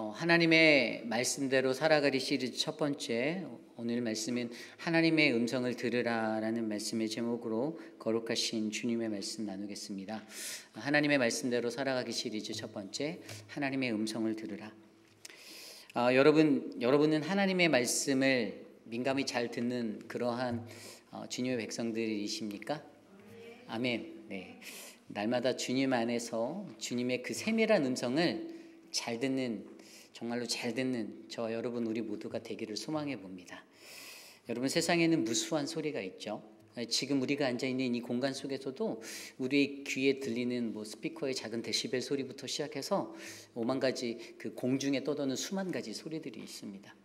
하나님의 말씀대로 살아가리 시리즈 첫 번째, 오늘 말씀은 하나님의 음성을 들으라라는 말씀의 제목으로 거룩하신 주님의 말씀 나누겠습니다. 하나님의 말씀대로 살아가기 시리즈 첫 번째, 하나님의 음성을 들으라. 여러분은 하나님의 말씀을 민감히 잘 듣는 그러한 주님의 백성들이십니까? 아멘. 네. 날마다 주님 안에서 주님의 그 세밀한 음성을 잘 듣는, 정말로 잘 듣는 저와 여러분 우리 모두가 되기를 소망해 봅니다. 여러분, 세상에는 무수한 소리가 있죠. 지금 우리가 앉아있는 이 공간 속에서도 우리의 귀에 들리는 스피커의 작은 데시벨 소리부터 시작해서 5만 가지 그 공중에 떠도는 수만 가지 소리들이 있습니다.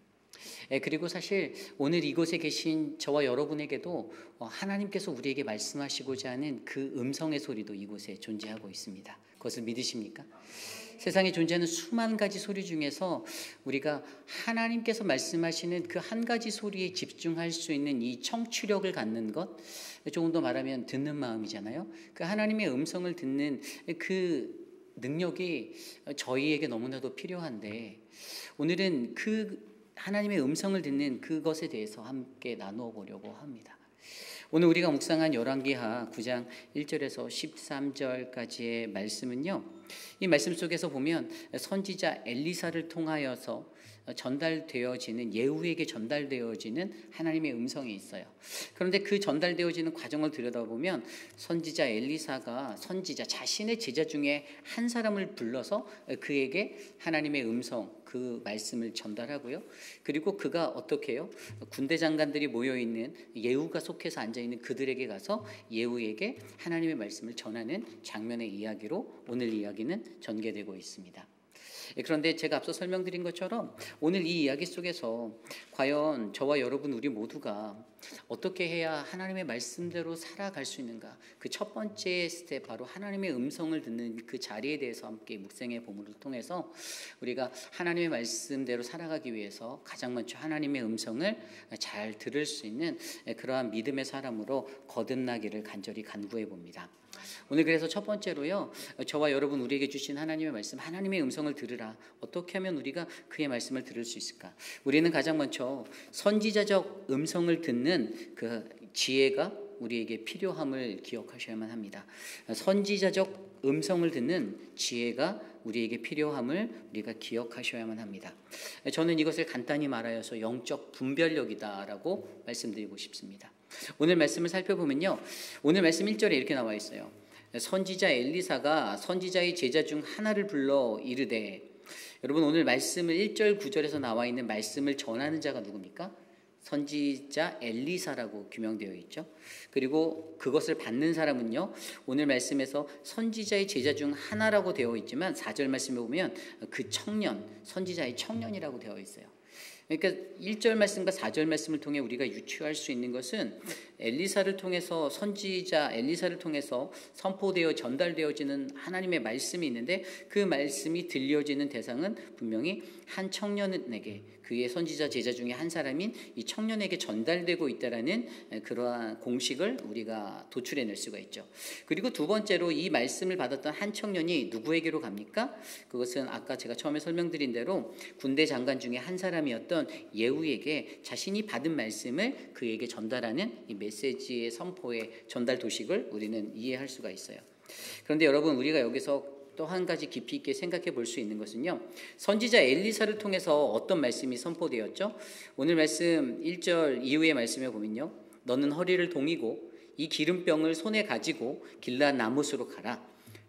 그리고 사실 오늘 이곳에 계신 저와 여러분에게도 하나님께서 우리에게 말씀하시고자 하는 그 음성의 소리도 이곳에 존재하고 있습니다. 그것을 믿으십니까? 세상에 존재하는 수만 가지 소리 중에서 우리가 하나님께서 말씀하시는 그 한 가지 소리에 집중할 수 있는 이 청취력을 갖는 것, 조금 더 말하면 듣는 마음이잖아요. 그 하나님의 음성을 듣는 그 능력이 저희에게 너무나도 필요한데, 오늘은 그 하나님의 음성을 듣는 그것에 대해서 함께 나누어 보려고 합니다. 오늘 우리가 묵상한 열왕기하 9장 1절에서 13절까지의 말씀은요, 이 말씀 속에서 보면 선지자 엘리사를 통하여서 전달되어지는, 예후에게 전달되어지는 하나님의 음성이 있어요. 그런데 그 전달되어지는 과정을 들여다보면 선지자 엘리사가 자신의 제자 중에 한 사람을 불러서 그에게 하나님의 음성, 그 말씀을 전달하고요. 그리고 그가 어떻게 해요? 군대 장관들이 모여있는, 예후가 속해서 앉아있는 그들에게 가서 예후에게 하나님의 말씀을 전하는 장면의 이야기로 오늘 이야기는 전개되고 있습니다. 그런데 제가 앞서 설명드린 것처럼 오늘 이 이야기 속에서 과연 저와 여러분 우리 모두가 어떻게 해야 하나님의 말씀대로 살아갈 수 있는가, 그 첫 번째 스텝, 바로 하나님의 음성을 듣는 그 자리에 대해서 함께 묵상의 보물을 통해서 우리가 하나님의 말씀대로 살아가기 위해서 가장 먼저 하나님의 음성을 잘 들을 수 있는 그러한 믿음의 사람으로 거듭나기를 간절히 간구해 봅니다. 오늘 그래서 첫 번째로요, 저와 여러분 우리에게 주신 하나님의 말씀, 하나님의 음성을 들으라. 어떻게 하면 우리가 그의 말씀을 들을 수 있을까? 우리는 가장 먼저 선지자적 음성을 듣는 그 지혜가 우리에게 필요함을 기억하셔야만 합니다. 선지자적 음성을 듣는 지혜가 우리에게 필요함을 우리가 기억하셔야만 합니다. 저는 이것을 간단히 말하여서 영적 분별력이다라고 말씀드리고 싶습니다. 오늘 말씀을 살펴보면요, 오늘 말씀 1절에 이렇게 나와 있어요. 선지자 엘리사가 선지자의 제자 중 하나를 불러 이르되, 여러분 오늘 말씀을 1절 9절에서 나와 있는 말씀을 전하는 자가 누굽니까? 선지자 엘리사라고 규명되어 있죠. 그리고 그것을 받는 사람은요, 오늘 말씀에서 선지자의 제자 중 하나라고 되어 있지만 4절 말씀에 보면 그 청년, 선지자의 청년이라고 되어 있어요. 그러니까 1절 말씀과 4절 말씀을 통해 우리가 유추할 수 있는 것은 엘리사를 통해서, 선지자 엘리사를 통해서 선포되어 전달되어지는 하나님의 말씀이 있는데, 그 말씀이 들려지는 대상은 분명히 한 청년에게, 그의 선지자 제자 중에 한 사람인 이 청년에게 전달되고 있다라는 그러한 공식을 우리가 도출해낼 수가 있죠. 그리고 두 번째로 이 말씀을 받았던 한 청년이 누구에게로 갑니까? 그것은 아까 제가 처음에 설명드린 대로 군대 장관 중에 한 사람이었던 예후에게 자신이 받은 말씀을 그에게 전달하는 이 메시지의 선포의 전달 도식을 우리는 이해할 수가 있어요. 그런데 여러분, 우리가 여기서 또 한 가지 깊이 있게 생각해 볼 수 있는 것은요, 선지자 엘리사를 통해서 어떤 말씀이 선포되었죠? 오늘 말씀 1절 이후의 말씀에 보면요, 너는 허리를 동이고 이 기름병을 손에 가지고 길앗 나못으로 가라.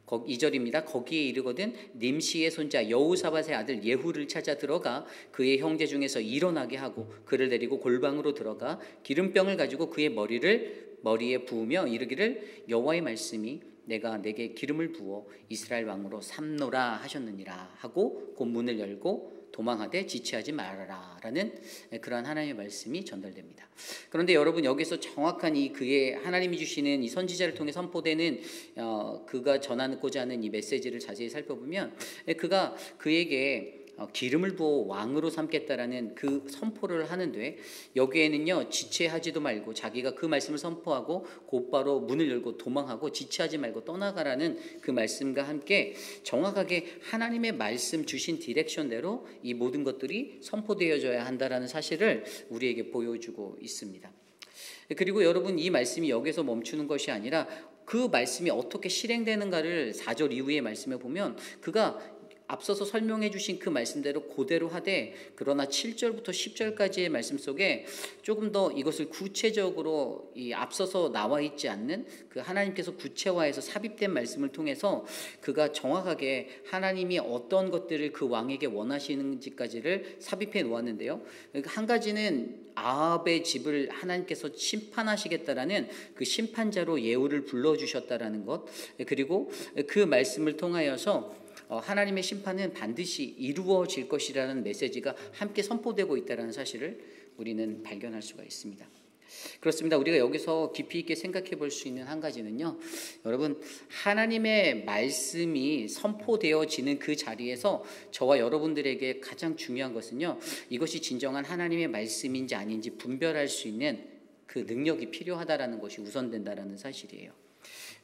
2절입니다. 거기에 이르거든 님시의 손자 여호사밧의 아들 예후를 찾아 들어가 그의 형제 중에서 일어나게 하고 그를 데리고 골방으로 들어가 기름병을 가지고 그의 머리에 부으며 이르기를, 여호와의 말씀이 내가 내게 기름을 부어 이스라엘 왕으로 삼노라 하셨느니라 하고 곧 문을 열고 도망하되 지체하지 말아라 라는 그러한 하나님의 말씀이 전달됩니다. 그런데 여러분, 여기서 정확한 그의 하나님이 주시는 이 선지자를 통해 선포되는 그가 전하고자 하는 이 메시지를 자세히 살펴보면, 그가 그에게 기름을 부어 왕으로 삼겠다라는 그 선포를 하는데, 여기에는요 지체하지도 말고 자기가 그 말씀을 선포하고 곧바로 문을 열고 도망하고 지체하지 말고 떠나가라는 그 말씀과 함께 정확하게 하나님의 말씀 주신 디렉션대로 이 모든 것들이 선포되어져야 한다라는 사실을 우리에게 보여주고 있습니다. 그리고 여러분, 이 말씀이 여기서 멈추는 것이 아니라 그 말씀이 어떻게 실행되는가를 4절 이후의 말씀에 보면 그가 앞서서 설명해 주신 그 말씀대로 그대로 하되, 그러나 7절부터 10절까지의 말씀 속에 조금 더 이것을 구체적으로 이 앞서서 나와 있지 않는 그 하나님께서 구체화해서 삽입된 말씀을 통해서 그가 정확하게 하나님이 어떤 것들을 그 왕에게 원하시는지까지를 삽입해 놓았는데요. 한 가지는 아합의 집을 하나님께서 심판하시겠다라는 그 심판자로 예후를 불러주셨다라는 것, 그리고 그 말씀을 통하여서 하나님의 심판은 반드시 이루어질 것이라는 메시지가 함께 선포되고 있다는 사실을 우리는 발견할 수가 있습니다. 그렇습니다. 우리가 여기서 깊이 있게 생각해 볼 수 있는 한 가지는요, 여러분, 하나님의 말씀이 선포되어지는 그 자리에서 저와 여러분들에게 가장 중요한 것은요, 이것이 진정한 하나님의 말씀인지 아닌지 분별할 수 있는 그 능력이 필요하다라는 것이 우선된다라는 사실이에요.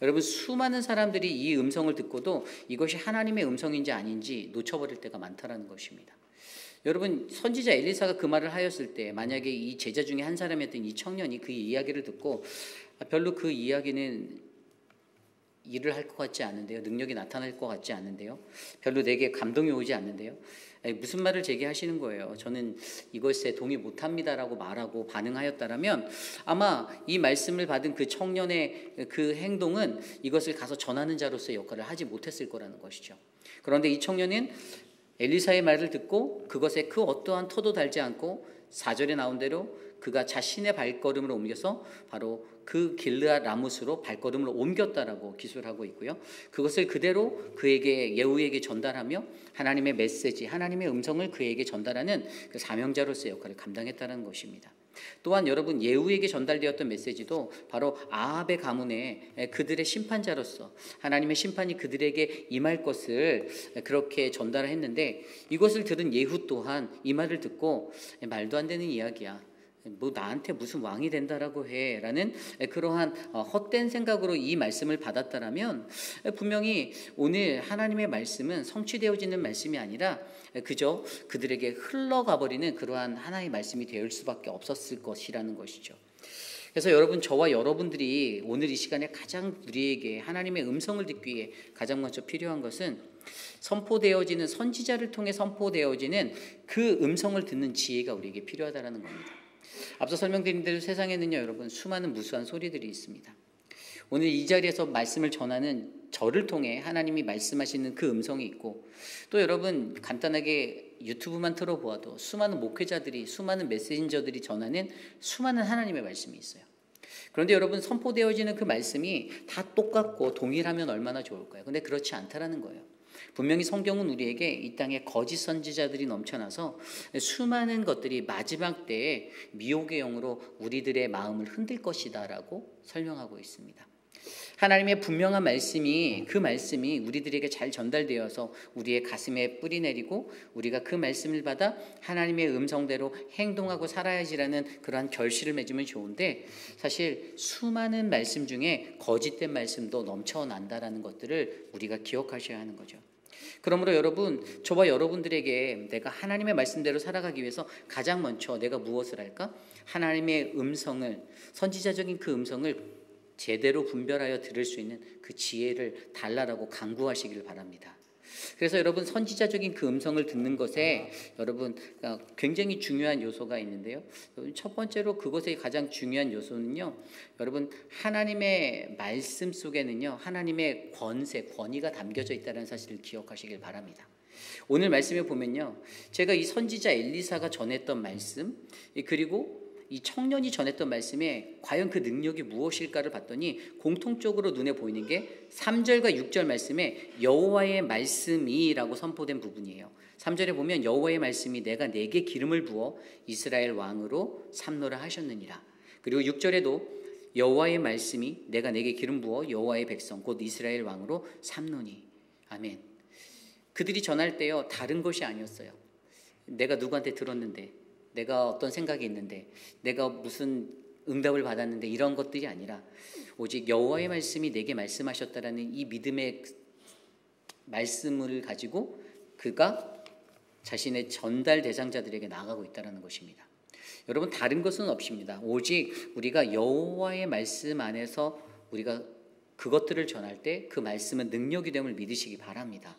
여러분, 수많은 사람들이 이 음성을 듣고도 이것이 하나님의 음성인지 아닌지 놓쳐버릴 때가 많다라는 것입니다. 여러분, 선지자 엘리사가 그 말을 하였을 때 만약에 이 제자 중에 한 사람이었던 이 청년이 그 이야기를 듣고 별로 그 이야기는 일을 할 것 같지 않은데요, 능력이 나타날 것 같지 않은데요, 별로 내게 감동이 오지 않는데요, 무슨 말을 제게 하시는 거예요. 저는 이것에 동의 못합니다라고 말하고 반응하였다라면 아마 이 말씀을 받은 그 청년의 그 행동은 이것을 가서 전하는 자로서의 역할을 하지 못했을 거라는 것이죠. 그런데 이 청년은 엘리사의 말을 듣고 그것에 그 어떠한 터도 달지 않고 4절에 나온 대로 그가 자신의 발걸음을 옮겨서 바로 그 길르앗 라못으로 발걸음을 옮겼다라고 기술하고 있고요. 그것을 그대로 그에게 예후에게 전달하며 하나님의 메시지, 하나님의 음성을 그에게 전달하는 그 사명자로서의 역할을 감당했다는 것입니다. 또한 여러분, 예후에게 전달되었던 메시지도 바로 아합의 가문에 그들의 심판자로서 하나님의 심판이 그들에게 임할 것을 그렇게 전달했는데, 이것을 들은 예후 또한 이 말을 듣고 말도 안 되는 이야기야, 뭐 나한테 무슨 왕이 된다라고 해 라는 그러한 헛된 생각으로 이 말씀을 받았다라면 분명히 오늘 하나님의 말씀은 성취되어지는 말씀이 아니라 그저 그들에게 흘러가버리는 그러한 하나의 말씀이 될 수밖에 없었을 것이라는 것이죠. 그래서 여러분, 저와 여러분들이 오늘 이 시간에 가장 우리에게 하나님의 음성을 듣기 위해 가장 먼저 필요한 것은 선포되어지는, 선지자를 통해 선포되어지는 그 음성을 듣는 지혜가 우리에게 필요하다는 겁니다. 앞서 설명드린 대로 세상에는요, 여러분, 수많은 무수한 소리들이 있습니다. 오늘 이 자리에서 말씀을 전하는 저를 통해 하나님이 말씀하시는 그 음성이 있고, 또 여러분 간단하게 유튜브만 틀어보아도 수많은 목회자들이, 수많은 메신저들이 전하는 수많은 하나님의 말씀이 있어요. 그런데 여러분, 선포되어지는 그 말씀이 다 똑같고 동일하면 얼마나 좋을까요? 근데 그렇지 않다라는 거예요. 분명히 성경은 우리에게 이 땅에 거짓 선지자들이 넘쳐나서 수많은 것들이 마지막 때에 미혹의 영으로 우리들의 마음을 흔들 것이다 라고 설명하고 있습니다. 하나님의 분명한 말씀이, 그 말씀이 우리들에게 잘 전달되어서 우리의 가슴에 뿌리 내리고 우리가 그 말씀을 받아 하나님의 음성대로 행동하고 살아야지라는 그러한 결실을 맺으면 좋은데, 사실 수많은 말씀 중에 거짓된 말씀도 넘쳐난다라는 것들을 우리가 기억하셔야 하는 거죠. 그러므로 여러분, 저와 여러분들에게 내가 하나님의 말씀대로 살아가기 위해서 가장 먼저 내가 무엇을 할까? 하나님의 음성을, 선지자적인 그 음성을 제대로 분별하여 들을 수 있는 그 지혜를 달라라고 간구하시길 바랍니다. 그래서 여러분, 선지자적인 그 음성을 듣는 것에 여러분 굉장히 중요한 요소가 있는데요. 첫 번째로 그것의 가장 중요한 요소는요, 여러분, 하나님의 말씀 속에는요 하나님의 권세, 권위가 담겨져 있다는 사실을 기억하시길 바랍니다. 오늘 말씀에 보면요, 제가 이 선지자 엘리사가 전했던 말씀, 그리고 이 청년이 전했던 말씀에 과연 그 능력이 무엇일까를 봤더니 공통적으로 눈에 보이는 게 3절과 6절 말씀에 여호와의 말씀이라고 선포된 부분이에요. 3절에 보면 여호와의 말씀이 내가 내게 기름을 부어 이스라엘 왕으로 삼노라 하셨느니라. 그리고 6절에도 여호와의 말씀이 내가 내게 기름 부어 여호와의 백성 곧 이스라엘 왕으로 삼노니. 아멘. 그들이 전할 때요, 다른 것이 아니었어요. 내가 누구한테 들었는데, 내가 어떤 생각이 있는데, 내가 무슨 응답을 받았는데, 이런 것들이 아니라 오직 여호와의 말씀이 내게 말씀하셨다라는 이 믿음의 말씀을 가지고 그가 자신의 전달 대상자들에게 나아가고 있다는 것입니다. 여러분, 다른 것은 없습니다. 오직 우리가 여호와의 말씀 안에서 우리가 그것들을 전할 때 그 말씀은 능력이 됨을 믿으시기 바랍니다.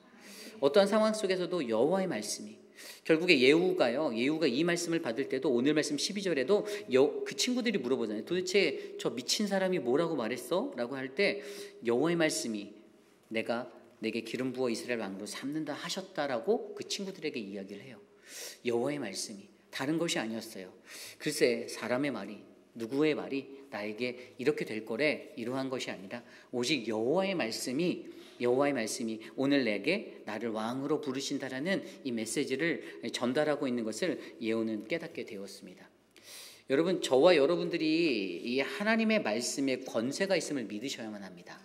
어떠한 상황 속에서도 여호와의 말씀이, 결국에 예후가 이 말씀을 받을 때도 오늘 말씀 12절에도 그 친구들이 물어보잖아요. 도대체 저 미친 사람이 뭐라고 말했어? 라고 할 때 여호와의 말씀이 내가 내게 기름 부어 이스라엘 왕으로 삼는다 하셨다라고 그 친구들에게 이야기를 해요. 여호와의 말씀이, 다른 것이 아니었어요. 글쎄 사람의 말이, 누구의 말이 나에게 이렇게 될 거래, 이러한 것이 아니라 오직 여호와의 말씀이 오늘 내게 나를 왕으로 부르신다라는 이 메시지를 전달하고 있는 것을 예후는 깨닫게 되었습니다. 여러분, 저와 여러분들이 이 하나님의 말씀에 권세가 있음을 믿으셔야만 합니다.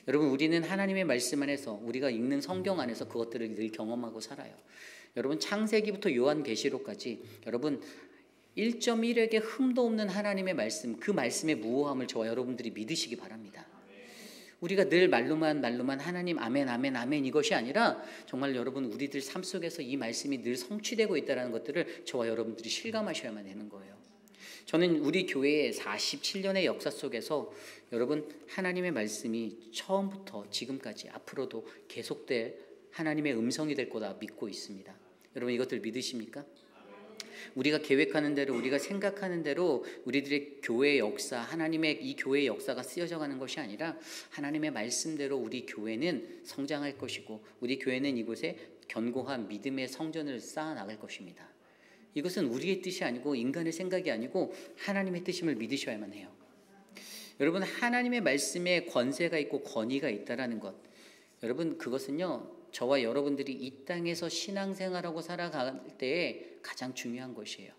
여러분, 우리는 하나님의 말씀 안에서, 우리가 읽는 성경 안에서 그것들을 늘 경험하고 살아요. 여러분, 창세기부터 요한계시록까지 여러분 1.1획의 흠도 없는 하나님의 말씀, 그 말씀의 무오함을 저와 여러분들이 믿으시기 바랍니다. 우리가 늘 말로만 하나님 아멘 아멘 아멘 이것이 아니라 정말 여러분 우리들 삶 속에서 이 말씀이 늘 성취되고 있다는 것들을 저와 여러분들이 실감하셔야만 되는 거예요. 저는 우리 교회의 47년의 역사 속에서 여러분 하나님의 말씀이 처음부터 지금까지 앞으로도 계속될 하나님의 음성이 될 거다 믿고 있습니다. 여러분, 이것들 믿으십니까? 우리가 계획하는 대로, 우리가 생각하는 대로 우리들의 교회의 역사, 하나님의 이 교회의 역사가 쓰여져 가는 것이 아니라 하나님의 말씀대로 우리 교회는 성장할 것이고 우리 교회는 이곳에 견고한 믿음의 성전을 쌓아 나갈 것입니다. 이것은 우리의 뜻이 아니고 인간의 생각이 아니고 하나님의 뜻임을 믿으셔야만 해요. 여러분, 하나님의 말씀에 권세가 있고 권위가 있다라는 것, 여러분 그것은요 저와 여러분들이 이 땅에서 신앙생활하고 살아갈 때에 가장 중요한 것이에요.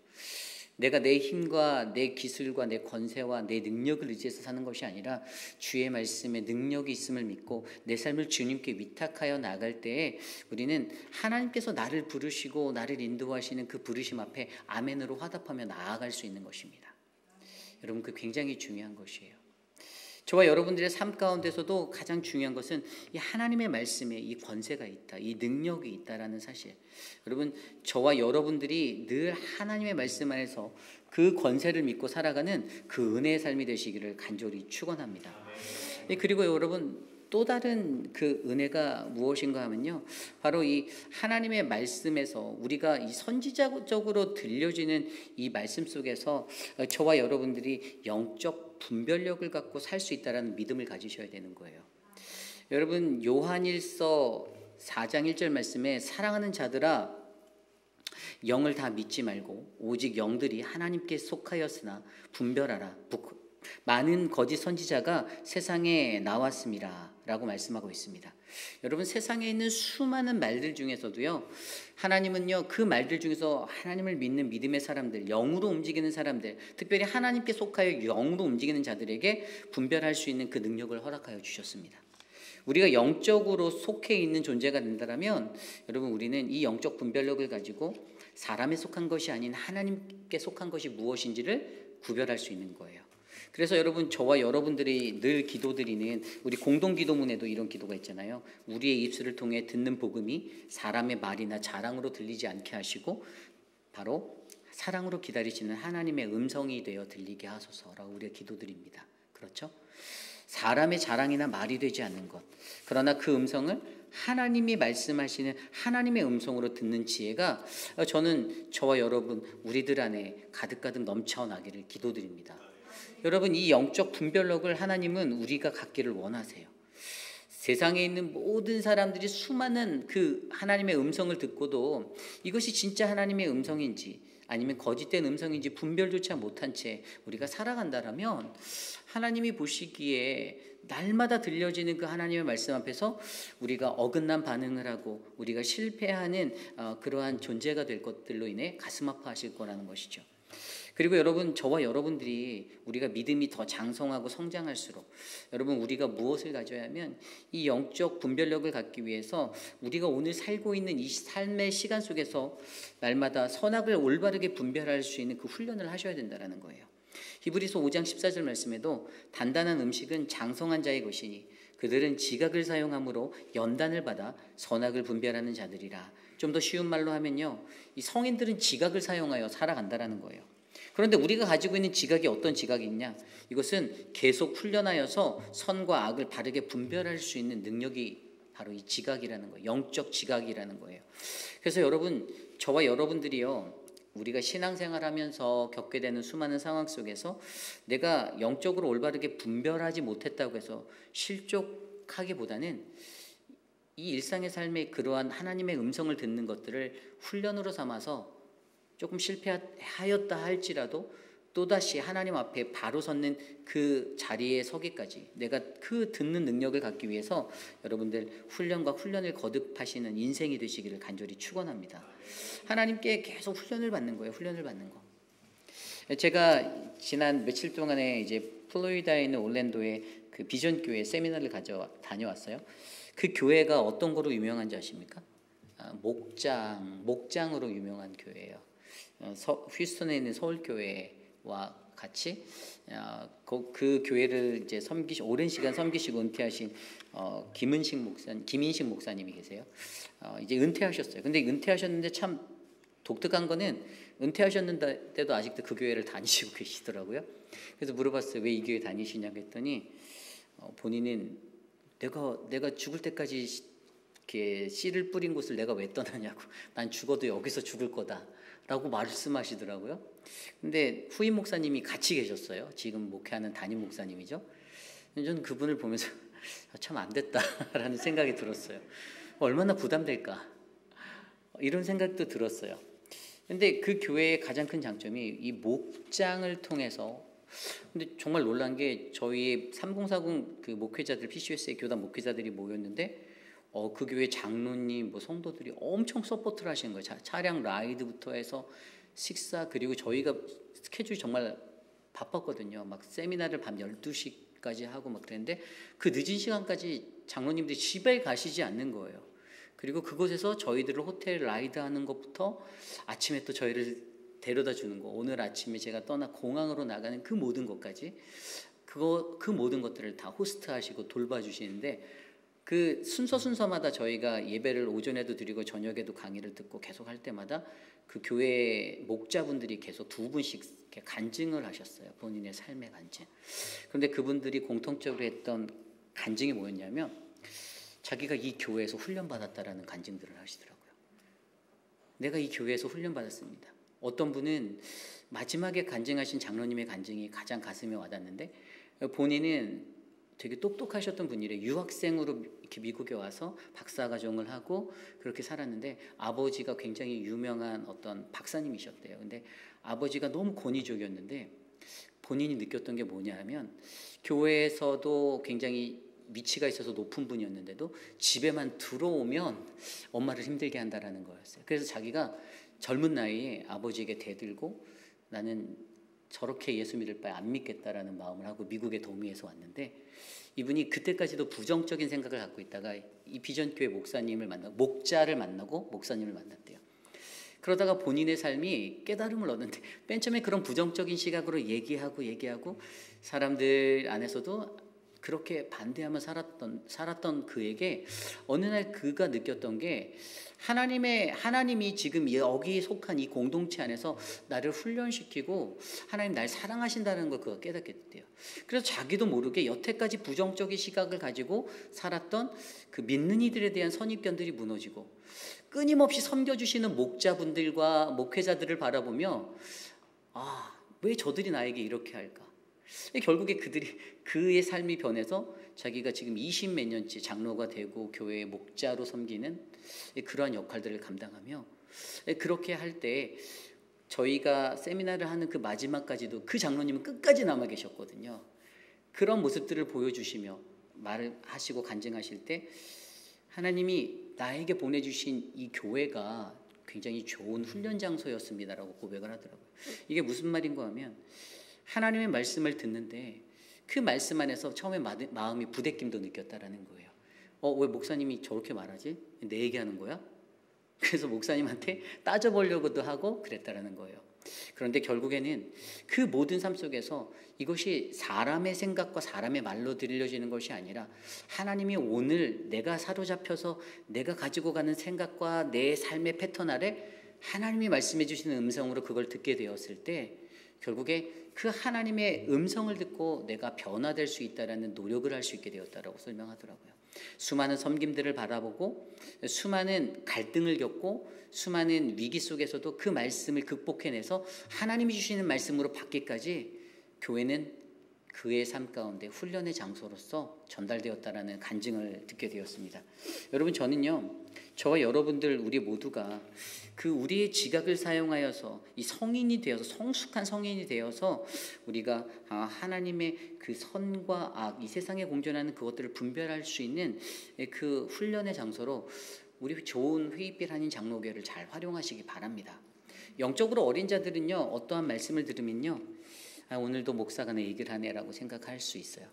내가 내 힘과 내 기술과 내 권세와 내 능력을 의지해서 사는 것이 아니라 주의 말씀에 능력이 있음을 믿고 내 삶을 주님께 위탁하여 나갈 때에 우리는 하나님께서 나를 부르시고 나를 인도하시는 그 부르심 앞에 아멘으로 화답하며 나아갈 수 있는 것입니다. 여러분, 그 굉장히 중요한 것이에요. 저와 여러분들의 삶 가운데서도 가장 중요한 것은 이 하나님의 말씀에 이 권세가 있다, 이 능력이 있다라는 사실. 여러분, 저와 여러분들이 늘 하나님의 말씀 안에서 그 권세를 믿고 살아가는 그 은혜의 삶이 되시기를 간절히 축원합니다. 그리고 여러분, 또 다른 그 은혜가 무엇인가 하면요, 바로 이 하나님의 말씀에서 우리가 이 선지자적으로 들려지는 이 말씀 속에서 저와 여러분들이 영적 분별력을 갖고 살 수 있다는 믿음을 가지셔야 되는 거예요. 여러분, 요한일서 4장 1절 말씀에 사랑하는 자들아 영을 다 믿지 말고 오직 영들이 하나님께 속하였으나 분별하라. 많은 거짓 선지자가 세상에 나왔습니다 라고 말씀하고 있습니다. 여러분, 세상에 있는 수많은 말들 중에서도요, 하나님은요 그 말들 중에서 하나님을 믿는 믿음의 사람들, 영으로 움직이는 사람들, 특별히 하나님께 속하여 영으로 움직이는 자들에게 분별할 수 있는 그 능력을 허락하여 주셨습니다. 우리가 영적으로 속해 있는 존재가 된다면 여러분, 우리는 이 영적 분별력을 가지고 사람에 속한 것이 아닌 하나님께 속한 것이 무엇인지를 구별할 수 있는 거예요. 그래서 여러분, 저와 여러분들이 늘 기도드리는 우리 공동기도문에도 이런 기도가 있잖아요. 우리의 입술을 통해 듣는 복음이 사람의 말이나 자랑으로 들리지 않게 하시고 바로 사랑으로 기다리시는 하나님의 음성이 되어 들리게 하소서라고 우리가 기도드립니다. 그렇죠? 사람의 자랑이나 말이 되지 않는 것, 그러나 그 음성을 하나님이 말씀하시는 하나님의 음성으로 듣는 지혜가 저는 저와 여러분 우리들 안에 가득가득 넘쳐나기를 기도드립니다. 여러분, 이 영적 분별력을 하나님은 우리가 갖기를 원하세요. 세상에 있는 모든 사람들이 수많은 그 하나님의 음성을 듣고도 이것이 진짜 하나님의 음성인지 아니면 거짓된 음성인지 분별조차 못한 채 우리가 살아간다라면 하나님이 보시기에 날마다 들려지는 그 하나님의 말씀 앞에서 우리가 어긋난 반응을 하고 우리가 실패하는 그러한 존재가 될 것들로 인해 가슴 아파하실 거라는 것이죠. 그리고 여러분, 저와 여러분들이 우리가 믿음이 더 장성하고 성장할수록 여러분, 우리가 무엇을 가져야 하면 이 영적 분별력을 갖기 위해서 우리가 오늘 살고 있는 이 삶의 시간 속에서 날마다 선악을 올바르게 분별할 수 있는 그 훈련을 하셔야 된다는 거예요. 히브리서 5장 14절 말씀에도 단단한 음식은 장성한 자의 것이니 그들은 지각을 사용함으로 연단을 받아 선악을 분별하는 자들이라. 좀 더 쉬운 말로 하면요, 이 성인들은 지각을 사용하여 살아간다라는 거예요. 그런데 우리가 가지고 있는 지각이 어떤 지각이 있냐? 이것은 계속 훈련하여서 선과 악을 바르게 분별할 수 있는 능력이 바로 이 지각이라는 거예요. 영적 지각이라는 거예요. 그래서 여러분, 저와 여러분들이요, 우리가 신앙생활하면서 겪게 되는 수많은 상황 속에서 내가 영적으로 올바르게 분별하지 못했다고 해서 실족하기보다는 이 일상의 삶에 그러한 하나님의 음성을 듣는 것들을 훈련으로 삼아서 조금 실패하였다 할지라도 또다시 하나님 앞에 바로 섰는 그 자리에 서기까지 내가 그 듣는 능력을 갖기 위해서 여러분들 훈련과 훈련을 거듭하시는 인생이 되시기를 간절히 축원합니다. 하나님께 계속 훈련을 받는 거예요. 훈련을 받는 거. 제가 지난 며칠 동안에 이제 플로리다에 있는 올랜도에 그 비전 교회 세미나를 다녀왔어요. 그 교회가 어떤 거로 유명한지 아십니까? 목장으로 유명한 교회예요. 휴스턴에 있는 서울교회와 같이 그 교회를 이제 오랜 시간 섬기시고 은퇴하신 김인식 목사님이 계세요. 이제 은퇴하셨어요. 근데 은퇴하셨는데 참 독특한 거는 은퇴하셨는데도 아직도 그 교회를 다니시고 계시더라고요. 그래서 물어봤어요. 왜 이 교회 다니시냐고 했더니 본인은 내가 죽을 때까지 이렇게 씨를 뿌린 곳을 내가 왜 떠나냐고. 난 죽어도 여기서 죽을 거다라고 말씀하시더라고요. 근데 후임 목사님이 같이 계셨어요. 지금 목회하는 담임 목사님이죠. 저는 그분을 보면서 참 안 됐다라는 생각이 들었어요. 얼마나 부담될까 이런 생각도 들었어요. 근데 그 교회의 가장 큰 장점이 이 목장을 통해서, 근데 정말 놀란 게 저희 3040 그 목회자들, PCUSA 교단 목회자들이 모였는데 그 교회 장로님, 성도들이 엄청 서포트를 하시는 거예요. 차량 라이드부터 해서 식사, 그리고 저희가 스케줄이 정말 바빴거든요. 막 세미나를 밤 12시까지 하고 막 그랬는데 그 늦은 시간까지 장로님들이 집에 가시지 않는 거예요. 그리고 그곳에서 저희들을 호텔 라이드하는 것부터 아침에 또 저희를 데려다 주는 거, 오늘 아침에 제가 떠나 공항으로 나가는 그 모든 것까지 그 모든 것들을 다 호스트하시고 돌봐주시는데 그 순서마다 저희가 예배를 오전에도 드리고 저녁에도 강의를 듣고 계속 할 때마다 그 교회 목자분들이 계속 2분씩 이렇게 간증을 하셨어요. 본인의 삶의 간증. 그런데 그분들이 공통적으로 했던 간증이 뭐였냐면 자기가 이 교회에서 훈련받았다라는 간증들을 하시더라고요. 내가 이 교회에서 훈련받았습니다. 어떤 분은 마지막에 간증하신 장로님의 간증이 가장 가슴에 와닿는데 본인은 되게 똑똑하셨던 분이래요. 유학생으로 이렇게 미국에 와서 박사과정을 하고 그렇게 살았는데 아버지가 굉장히 유명한 어떤 박사님이셨대요. 근데 아버지가 너무 권위적이었는데 본인이 느꼈던 게 뭐냐 하면 교회에서도 굉장히 위치가 있어서 높은 분이었는데도 집에만 들어오면 엄마를 힘들게 한다라는 거였어요. 그래서 자기가 젊은 나이에 아버지에게 대들고 나는 저렇게 예수 믿을 바에 안 믿겠다라는 마음을 하고 미국에 도미에서 왔는데 이분이 그때까지도 부정적인 생각을 갖고 있다가 이 비전교회 목자를 만나고 목사님을 만났대요. 그러다가 본인의 삶이 깨달음을 얻는데 맨 처음에 그런 부정적인 시각으로 얘기하고 사람들 안에서도 그렇게 반대하며 살았던 그에게 어느 날 그가 느꼈던 게 하나님이 지금 여기 속한 이 공동체 안에서 나를 훈련시키고 하나님 날 사랑하신다는 걸 그가 깨닫게 됐대요. 그래서 자기도 모르게 여태까지 부정적인 시각을 가지고 살았던 그 믿는 이들에 대한 선입견들이 무너지고 끊임없이 섬겨주시는 목자분들과 목회자들을 바라보며 왜 저들이 나에게 이렇게 할까? 결국에 그의 삶이 변해서 자기가 지금 20몇 년째 장로가 되고 교회의 목자로 섬기는 그러한 역할들을 감당하며 그렇게 할 때 저희가 세미나를 하는 그 마지막까지도 그 장로님은 끝까지 남아 계셨거든요. 그런 모습들을 보여주시며 말을 하시고 간증하실 때 하나님이 나에게 보내주신 이 교회가 굉장히 좋은 훈련 장소였습니다라고 고백을 하더라고요. 이게 무슨 말인가 하면 하나님의 말씀을 듣는데 그 말씀 안에서 처음에 마음이 부대낌도 느꼈다라는 거예요. 왜 목사님이 저렇게 말하지? 내 얘기하는 거야? 그래서 목사님한테 따져보려고도 하고 그랬다라는 거예요. 그런데 결국에는 그 모든 삶 속에서 이것이 사람의 생각과 사람의 말로 들려지는 것이 아니라 하나님이 오늘 내가 사로잡혀서 내가 가지고 가는 생각과 내 삶의 패턴 아래 하나님이 말씀해 주시는 음성으로 그걸 듣게 되었을 때 결국에 그 하나님의 음성을 듣고 내가 변화될 수 있다라는 노력을 할 수 있게 되었다라고 설명하더라고요. 수많은 섬김들을 바라보고 수많은 갈등을 겪고 수많은 위기 속에서도 그 말씀을 극복해내서 하나님이 주시는 말씀으로 받기까지 교회는 그의 삶 가운데 훈련의 장소로서 전달되었다라는 간증을 듣게 되었습니다. 여러분, 저는요, 저와 여러분들 우리 모두가 그 우리의 지각을 사용하여서 이 성인이 되어서 성숙한 성인이 되어서 우리가 하나님의 그 선과 악, 이 세상에 공존하는 그것들을 분별할 수 있는 그 훈련의 장소로 우리 좋은 회의빛 한인 장로교회를 잘 활용하시기 바랍니다. 영적으로 어린 자들은요, 어떠한 말씀을 들으면요, 오늘도 목사가 내 얘기를 하네라고 생각할 수 있어요.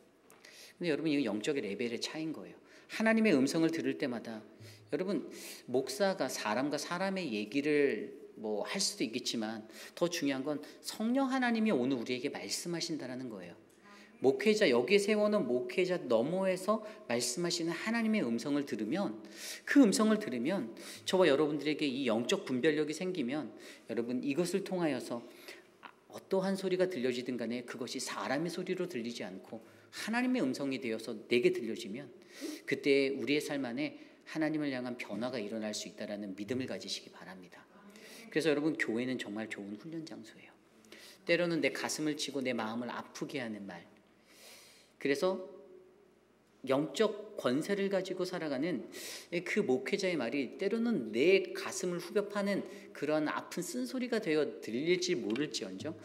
근데 여러분, 이거 영적의 레벨의 차이인 거예요. 하나님의 음성을 들을 때마다 여러분, 목사가 사람과 사람의 얘기를 할 수도 있겠지만 더 중요한 건 성령 하나님이 오늘 우리에게 말씀하신다라는 거예요. 목회자, 여기에 세워놓은 목회자 너머에서 말씀하시는 하나님의 음성을 들으면, 그 음성을 들으면 저와 여러분들에게 이 영적 분별력이 생기면 여러분, 이것을 통하여서 어떠한 소리가 들려지든 간에 그것이 사람의 소리로 들리지 않고 하나님의 음성이 되어서 내게 들려지면 그때 우리의 삶 안에 하나님을 향한 변화가 일어날 수 있다는 믿음을 가지시기 바랍니다. 그래서 여러분, 교회는 정말 좋은 훈련 장소예요. 때로는 내 가슴을 치고 내 마음을 아프게 하는 말, 그래서 영적 권세를 가지고 살아가는 그 목회자의 말이 때로는 내 가슴을 후벼 파는 그런 아픈 쓴소리가 되어 들릴지 모를지언정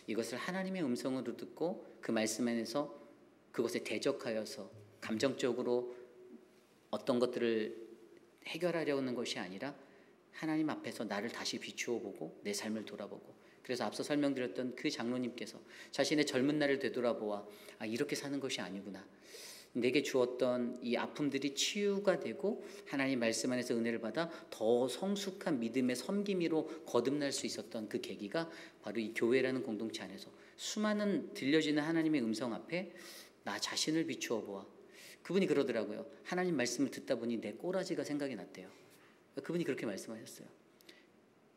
이것을 하나님의 음성으로 듣고 그 말씀 안에서 그것에 대적하여서 감정적으로 어떤 것들을 해결하려는 것이 아니라 하나님 앞에서 나를 다시 비추어 보고 내 삶을 돌아보고, 그래서 앞서 설명드렸던 그 장로님께서 자신의 젊은 날을 되돌아보아 이렇게 사는 것이 아니구나, 내게 주었던 이 아픔들이 치유가 되고 하나님 말씀 안에서 은혜를 받아 더 성숙한 믿음의 섬김이로 거듭날 수 있었던 그 계기가 바로 이 교회라는 공동체 안에서 수많은 들려지는 하나님의 음성 앞에 나 자신을 비추어 보아, 그분이 그러더라고요. 하나님 말씀을 듣다 보니 내 꼬라지가 생각이 났대요. 그분이 그렇게 말씀하셨어요.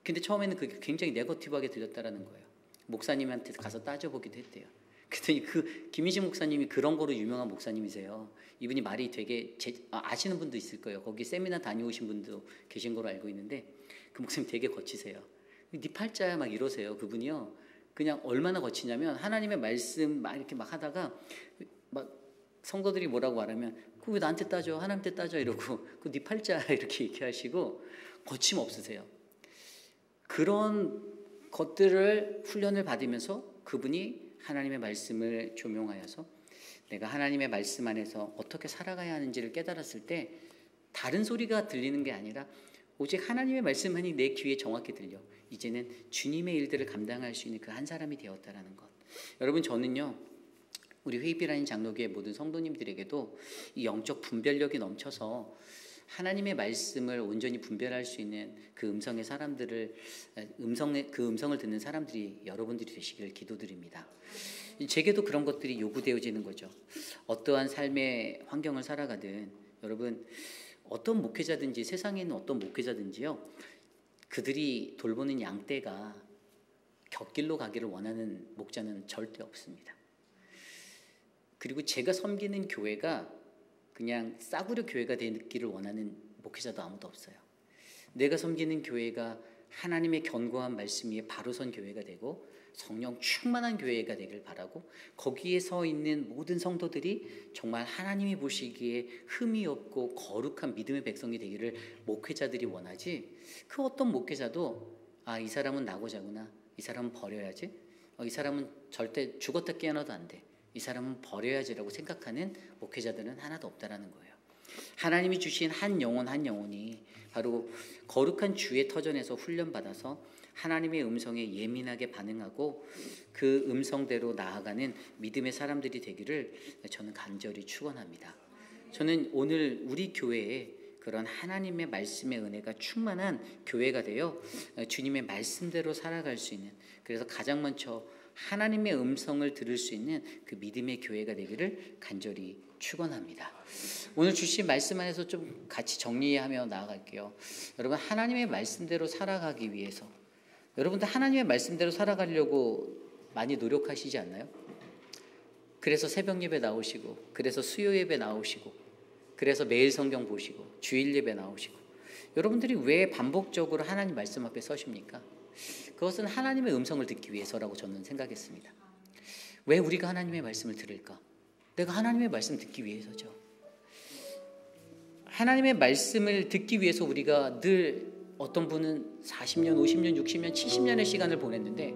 근데 처음에는 그게 굉장히 네거티브하게 들렸다라는 거예요. 목사님한테 가서 따져보기도 했대요. 그랬더니 그 김희진 목사님이 그런 거로 유명한 목사님이세요. 이분이 말이 되게 아시는 분도 있을 거예요. 거기 세미나 다녀오신 분도 계신 걸로 알고 있는데 그 목사님 되게 거치세요. 네 팔자야 막 이러세요. 그분이요. 그냥 얼마나 거치냐면 하나님의 말씀 막 이렇게 막 하다가 막 성도들이 뭐라고 말하면 그거 왜 나한테 따져, 하나님한테 따져 이러고 그 네 팔자 이렇게 얘기하시고 거침없으세요. 그런 것들을 훈련을 받으면서 그분이 하나님의 말씀을 조명하여서 내가 하나님의 말씀 안에서 어떻게 살아가야 하는지를 깨달았을 때 다른 소리가 들리는 게 아니라 오직 하나님의 말씀만이 내 귀에 정확히 들려 이제는 주님의 일들을 감당할 수 있는 그 한 사람이 되었다라는 것. 여러분, 저는요, 우리 회의비라는 장로교회 모든 성도님들에게도 이 영적 분별력이 넘쳐서 하나님의 말씀을 온전히 분별할 수 있는 그 음성의 사람들을 그 음성을 듣는 사람들이 여러분들이 되시기를 기도드립니다. 제게도 그런 것들이 요구되어지는 거죠. 어떠한 삶의 환경을 살아가든 여러분, 어떤 목회자든지 세상에 있는 어떤 목회자든지요, 그들이 돌보는 양떼가 곁길로 가기를 원하는 목자는 절대 없습니다. 그리고 제가 섬기는 교회가 그냥 싸구려 교회가 되기를 원하는 목회자도 아무도 없어요. 내가 섬기는 교회가 하나님의 견고한 말씀 위에 바로 선 교회가 되고 성령 충만한 교회가 되길 바라고, 거기에 서 있는 모든 성도들이 정말 하나님이 보시기에 흠이 없고 거룩한 믿음의 백성이 되기를 목회자들이 원하지, 그 어떤 목회자도 이 사람은 나고자구나, 이 사람은 버려야지, 이 사람은 절대 죽었다 깨어나도 안 돼, 이 사람은 버려야지라고 생각하는 목회자들은 하나도 없다라는 거예요. 하나님이 주신 한 영혼 한 영혼이 바로 거룩한 주의 터전에서 훈련받아서 하나님의 음성에 예민하게 반응하고 그 음성대로 나아가는 믿음의 사람들이 되기를 저는 간절히 축원합니다. 저는 오늘 우리 교회에 그런 하나님의 말씀의 은혜가 충만한 교회가 되어 주님의 말씀대로 살아갈 수 있는, 그래서 가장 먼저 하나님의 음성을 들을 수 있는 그 믿음의 교회가 되기를 간절히 축원합니다. 오늘 주신 말씀 안에서 좀 같이 정리하며 나아갈게요. 여러분, 하나님의 말씀대로 살아가기 위해서, 여러분들 하나님의 말씀대로 살아가려고 많이 노력하시지 않나요? 그래서 새벽 예배 나오시고, 그래서 수요 예배 나오시고, 그래서 매일 성경 보시고, 주일 예배 나오시고, 여러분들이 왜 반복적으로 하나님 말씀 앞에 서십니까? 그것은 하나님의 음성을 듣기 위해서라고 저는 생각했습니다. 왜 우리가 하나님의 말씀을 들을까? 내가 하나님의 말씀 듣기 위해서죠. 하나님의 말씀을 듣기 위해서 우리가 늘, 어떤 분은 40년, 50년, 60년, 70년의 시간을 보냈는데,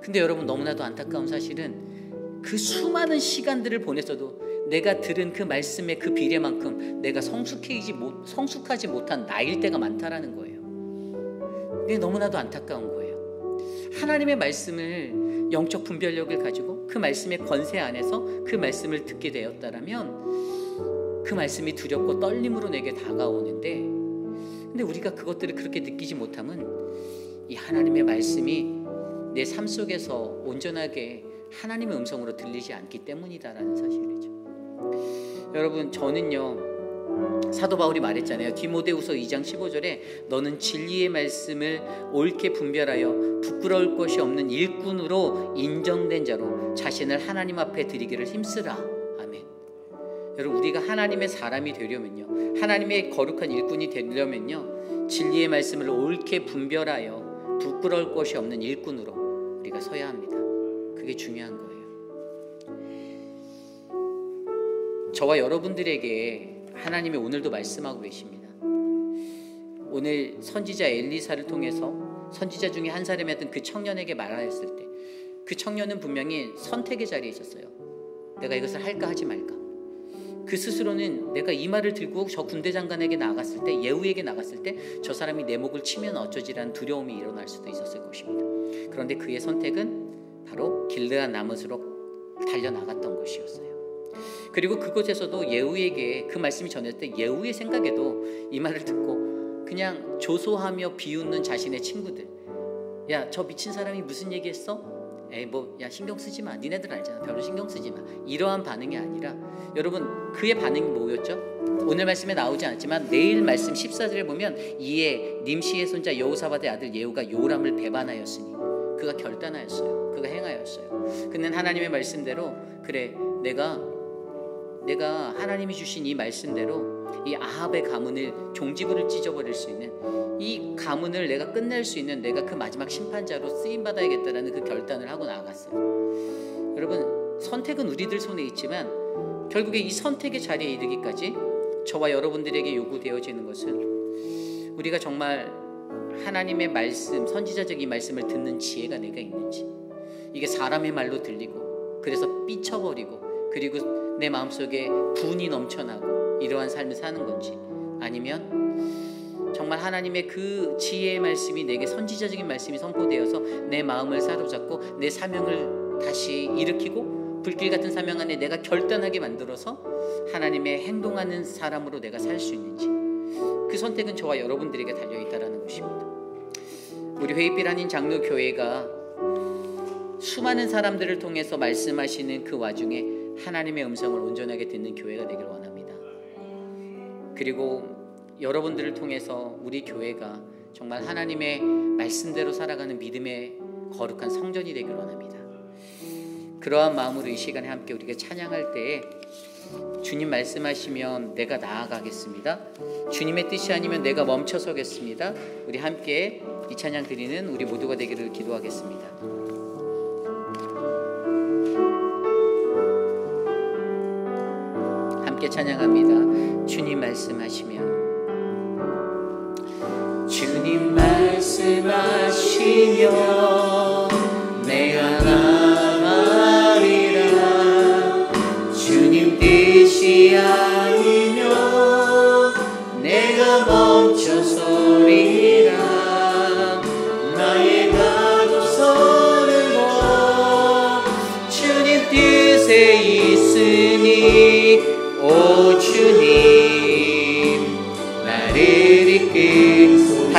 근데 여러분 너무나도 안타까운 사실은 그 수많은 시간들을 보냈어도 내가 들은 그 말씀의 그 비례만큼 내가 성숙하지 못한 나일 때가 많다라는 거예요. 그게 너무나도 안타까운 거예요. 하나님의 말씀을 영적 분별력을 가지고 그 말씀의 권세 안에서 그 말씀을 듣게 되었다라면 그 말씀이 두렵고 떨림으로 내게 다가오는데, 근데 우리가 그것들을 그렇게 느끼지 못하면 이 하나님의 말씀이 내 삶 속에서 온전하게 하나님의 음성으로 들리지 않기 때문이다라는 사실이죠. 여러분, 저는요, 사도 바울이 말했잖아요. 디모데후서 2장 15절에 너는 진리의 말씀을 옳게 분별하여 부끄러울 것이 없는 일꾼으로 인정된 자로 자신을 하나님 앞에 드리기를 힘쓰라. 아멘. 여러분, 우리가 하나님의 사람이 되려면요, 하나님의 거룩한 일꾼이 되려면요, 진리의 말씀을 옳게 분별하여 부끄러울 것이 없는 일꾼으로 우리가 서야 합니다. 그게 중요한 거예요. 저와 여러분들에게 하나님이 오늘도 말씀하고 계십니다. 오늘 선지자 엘리사를 통해서 선지자 중에 한 사람이었던 그 청년에게 말하였을 때, 그 청년은 분명히 선택의 자리에 있었어요. 내가 이것을 할까 하지 말까. 그 스스로는 내가 이 말을 들고 저 군대 장관에게 나갔을 때, 예후에게 나갔을 때 저 사람이 내 목을 치면 어쩌지라는 두려움이 일어날 수도 있었을 것입니다. 그런데 그의 선택은 바로 길르앗 나못으로 달려나갔던 것이었어요. 그리고 그곳에서도 예후에게 그 말씀이 전했을 때 예후의 생각에도 이 말을 듣고 그냥 조소하며 비웃는 자신의 친구들, 야, 저 미친 사람이 무슨 얘기했어? 에이, 뭐, 야, 신경 쓰지 마. 니네들 알잖아. 별로 신경 쓰지 마. 이러한 반응이 아니라, 여러분, 그의 반응이 뭐였죠? 오늘 말씀에 나오지 않았지만 내일 말씀 14절에 보면 이에 님시의 손자 여호사밧의 아들 예후가 요람을 배반하였으니, 그가 결단하였어요. 그가 행하였어요. 그는 하나님의 말씀대로, 그래, 내가 하나님이 주신 이 말씀대로 이 아합의 가문을, 종지부를 찢어버릴 수 있는 이 가문을 내가 끝낼 수 있는, 내가 그 마지막 심판자로 쓰임받아야겠다라는 그 결단을 하고 나아갔어요. 여러분, 선택은 우리들 손에 있지만 결국에 이 선택의 자리에 이르기까지 저와 여러분들에게 요구되어지는 것은 우리가 정말 하나님의 말씀, 선지자적 이 말씀을 듣는 지혜가 내가 있는지, 이게 사람의 말로 들리고 그래서 삐쳐버리고 그리고 내 마음속에 분이 넘쳐나고 이러한 삶을 사는 건지, 아니면 정말 하나님의 그 지혜의 말씀이 내게, 선지자적인 말씀이 선포되어서 내 마음을 사로잡고 내 사명을 다시 일으키고 불길 같은 사명 안에 내가 결단하게 만들어서 하나님의 행동하는 사람으로 내가 살 수 있는지, 그 선택은 저와 여러분들에게 달려있다는 것입니다. 우리 회의빛 한인 장로교회가 수많은 사람들을 통해서 말씀하시는 그 와중에 하나님의 음성을 온전하게 듣는 교회가 되길 원합니다. 그리고 여러분들을 통해서 우리 교회가 정말 하나님의 말씀대로 살아가는 믿음의 거룩한 성전이 되길 원합니다. 그러한 마음으로 이 시간에 함께 우리가 찬양할 때에 주님 말씀하시면 내가 나아가겠습니다. 주님의 뜻이 아니면 내가 멈춰서겠습니다. 우리 함께 이 찬양 드리는 우리 모두가 되기를 기도하겠습니다. 함께 찬양합니다. 주님 말씀하시면, 주님 말씀하시면 내가 나가리라. 주님 뜻이 아니면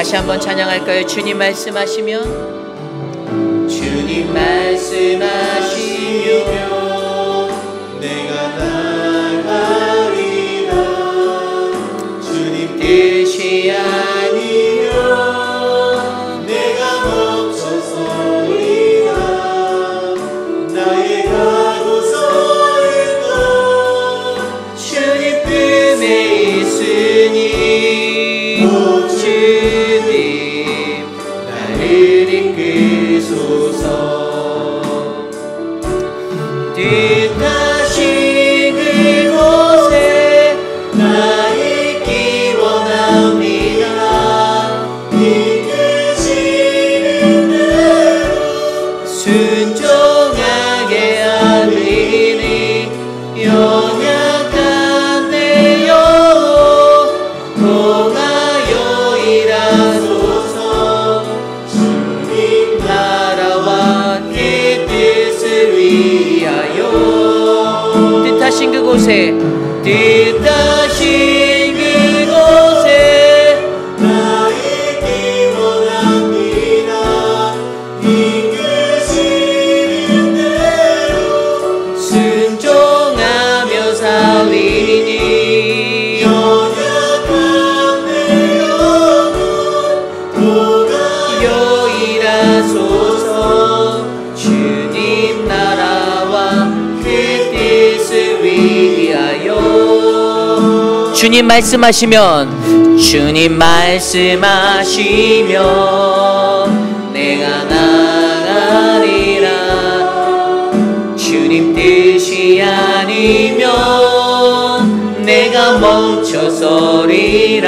다시 한번 찬양할까요? 주님 말씀하시면, 주님 말씀하시면 내가 나가리라. 주님 뜻이 아니면 내가 멈춰서리라. 나의 가고서리라. 주님 품에 있으니 주님 나를 이끄소서. 뜻하신 그곳에 나 있기 원합니다. 이끄시는 대로 순종하게 하리니 연약한 내 영혼 통하여 일하소서. 주님 나라와 그 뜻을 위하여 뜻하신 그곳에 뜻하신 그곳에 나 있기 원합니다. 이끄시는 대로 순종하며 살리니 연약한 내 영혼 통하여 일하소서. 주님 나라와 그 뜻을 위하여 주님 말씀하시면, 주님 말씀하시면 내가 나가리라. 주님 뜻이 아니면 내가 멈춰서리라.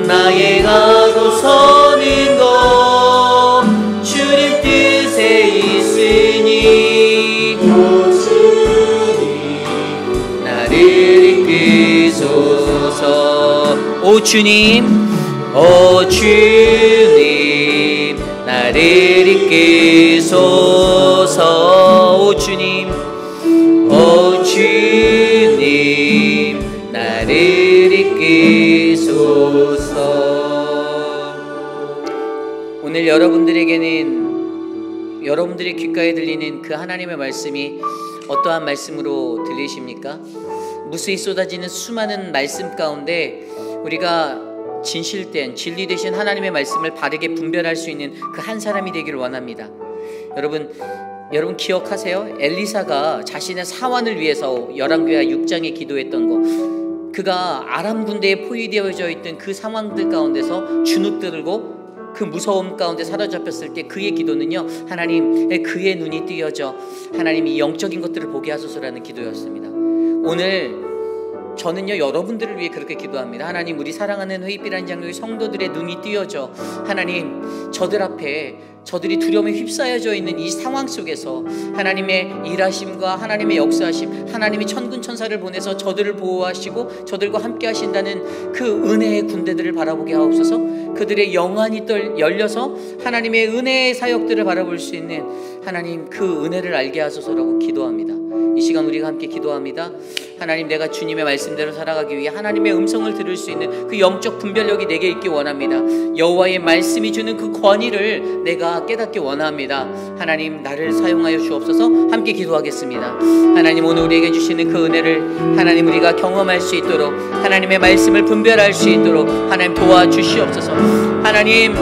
나의 가고 서는 곳 주님 뜻에 있으니 나를 이끄소서. 오 주님, 오 주님 나를 이끄소서. 오 주님, 오 주님 나를 이끄소서. 오늘 여러분들의 귓가에 들리는 그 하나님의 말씀이 어떠한 말씀으로 들리십니까? 무수히 쏟아지는 수많은 말씀 가운데 우리가 진실된 진리 되신 하나님의 말씀을 바르게 분별할 수 있는 그 한 사람이 되기를 원합니다. 여러분 기억하세요? 엘리사가 자신의 사환을 위해서 열왕기하 6장에 기도했던 거, 그가 아람 군대에 포위되어져 있던 그 상황들 가운데서 주눅들고 그 무서움 가운데 사로잡혔을 때 그의 기도는요, 하나님 그의 눈이 띄어져 하나님이 영적인 것들을 보게 하소서라는 기도였습니다. 오늘 저는요 여러분들을 위해 그렇게 기도합니다. 하나님, 우리 사랑하는 회입이라는 장로의 성도들의 눈이 띄어져 하나님 저들 앞에 저들이 두려움에 휩싸여져 있는 이 상황 속에서 하나님의 일하심과 하나님의 역사하심, 하나님이 천군 천사를 보내서 저들을 보호하시고 저들과 함께 하신다는 그 은혜의 군대들을 바라보게 하옵소서. 그들의 영안이 열려서 하나님의 은혜의 사역들을 바라볼 수 있는 하나님 그 은혜를 알게 하소서라고 기도합니다. 이 시간 우리가 함께 기도합니다. 하나님, 내가 주님의 말씀대로 살아가기 위해 하나님의 음성을 들을 수 있는 그 영적 분별력이 내게 있기 원합니다. 여호와의 말씀이 주는 그 권위를 내가 깨닫기 원합니다. 하나님, 나를 사용하여 주옵소서. 함께 기도하겠습니다. 하나님, 오늘 우리에게 주시는 그 은혜를 하나님 우리가 경험할 수 있도록, 하나님의 말씀을 분별할 수 있도록 하나님 도와주시옵소서. 하나님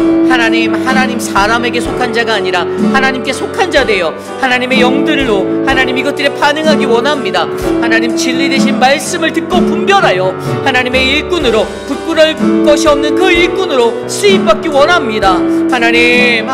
사람에게 속한 자가 아니라 하나님께 속한 자 되어 하나님의 영들로 하나님 이것들에 반응하기 원합니다. 하나님, 진리 되신 말씀을 듣고 분별하여 하나님의 일꾼으로, 부끄러울 것이 없는 그 일꾼으로 쓰임받기 원합니다. 하나님